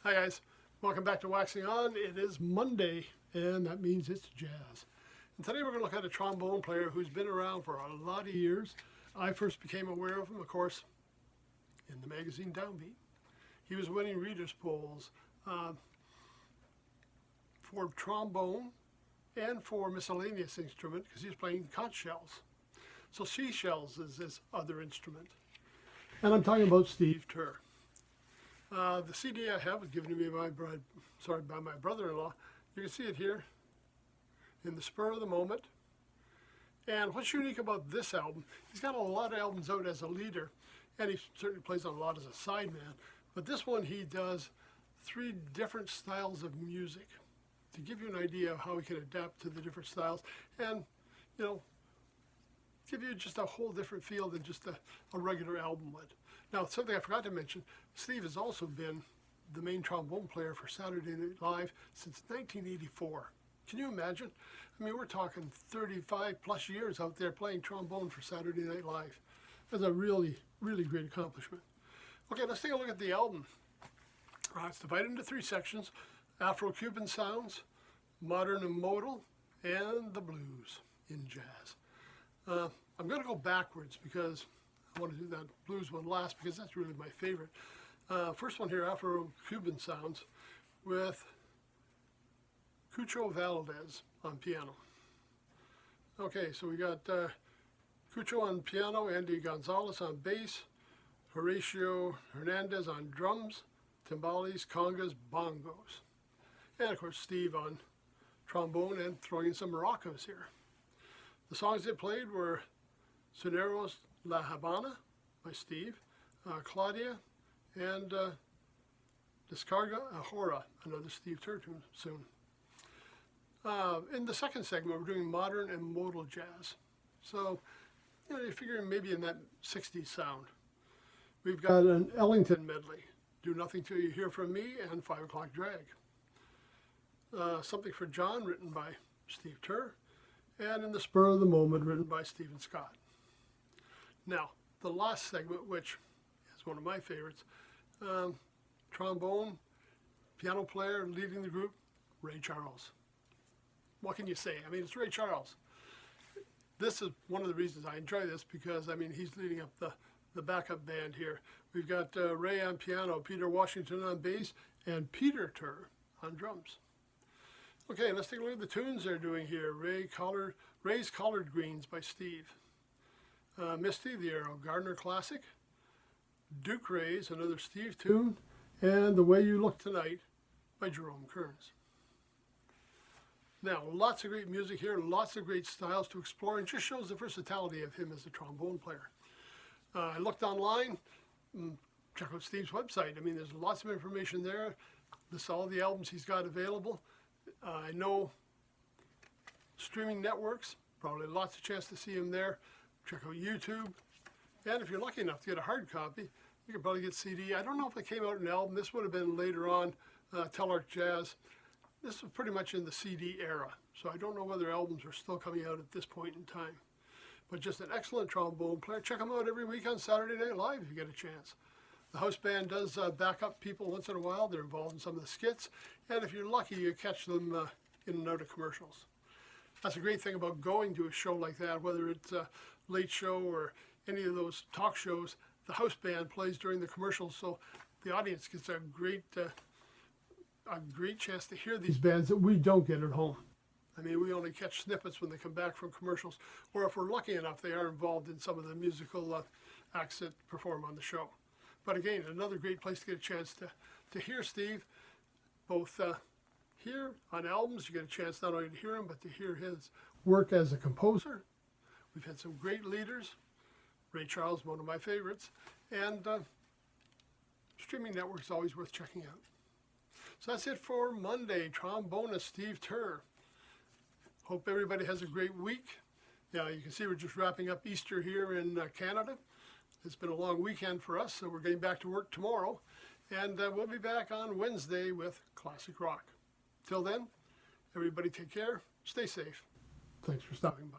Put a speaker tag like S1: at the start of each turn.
S1: Hi guys, welcome back to Waxing On. It is Monday and that means it's jazz. And today we're going to look at a trombone player who's been around for a lot of years. I first became aware of him, of course, in the magazine Downbeat. He was winning readers' polls for trombone and for miscellaneous instrument because he was playing conch shells. So seashells is his other instrument. And I'm talking about Steve Turre. The CD I have was given to me by my brother-in-law. You can see it here in the spur of the moment. And what's unique about this album, he's got a lot of albums out as a leader, and he certainly plays on a lot as a sideman. But this one he does 3 different styles of music to give you an idea of how he can adapt to the different styles and, you know, give you just a whole different feel than just a regular album would. Now, something I forgot to mention, Steve has also been the main trombone player for Saturday Night Live since 1984. Can you imagine? I mean, we're talking 35 plus years out there playing trombone for Saturday Night Live. That's a really, really great accomplishment. Okay, let's take a look at the album. It's divided into 3 sections: Afro-Cuban sounds, modern and modal, and the blues in jazz. I'm going to go backwards because I want to do that blues one last because that's really my favorite. First one here, Afro-Cuban sounds with Cucho Valdez on piano. Okay, so we got Cucho on piano, Andy Gonzalez on bass, Horacio Hernandez on drums, timbales, congas, bongos. And of course Steve on trombone and throwing in some maracas here. The songs they played were Soneros La Habana by Steve, Claudia, and Descarga Ahora, another Steve Turre tune soon. In the second segment, we're doing modern and modal jazz. So, you know, you're figuring maybe in that 60s sound. We've got an Ellington medley, Do Nothing Till You Hear From Me, and 5 O'Clock Drag. Something for John, written by Steve Turre, and In the Spur of the Moment, written by Stephen Scott. Now, the last segment, which is one of my favorites, trombone, piano player leading the group, Ray Charles. What can you say? I mean, it's Ray Charles. This is one of the reasons I enjoy this because, I mean, he's leading up the backup band here. We've got Ray on piano, Peter Washington on bass, and Peter Turre on drums. Okay, let's take a look at the tunes they're doing here. Ray's Collard Greens by Steve. Misty, the Errol Gardner classic. Duke Ray's, another Steve tune. And The Way You Look Tonight by Jerome Kearns. Now, lots of great music here, lots of great styles to explore, and just shows the versatility of him as a trombone player. I looked online, check out Steve's website. I mean, there's lots of information there. Lists all the albums he's got available. I know streaming networks, probably lots of chance to see him there. Check out YouTube. And if you're lucky enough to get a hard copy, you can probably get CD. I don't know if it came out in an album. This would have been later on, Telarc Jazz. This was pretty much in the CD era, so I don't know whether albums are still coming out at this point in time. But just an excellent trombone player. Check him out every week on Saturday Night Live if you get a chance. The house band does back up people once in a while. They're involved in some of the skits, and if you're lucky, you catch them in and out of commercials. That's a great thing about going to a show like that, whether it's a late show or any of those talk shows. The house band plays during the commercials, so the audience gets a great chance to hear these bands that we don't get at home. I mean, we only catch snippets when they come back from commercials, or if we're lucky enough, they are involved in some of the musical acts that perform on the show. But again, another great place to get a chance to hear Steve, both here on albums. You get a chance not only to hear him, but to hear his work as a composer. We've had some great leaders. Ray Charles, one of my favorites. And streaming networks always worth checking out. So that's it for Monday. Trombonist Steve Turre. Hope everybody has a great week. Yeah, you can see we're just wrapping up Easter here in Canada. It's been a long weekend for us, so we're getting back to work tomorrow. And we'll be back on Wednesday with Classic Rock. Till then, everybody take care, stay safe. Thanks for stopping by.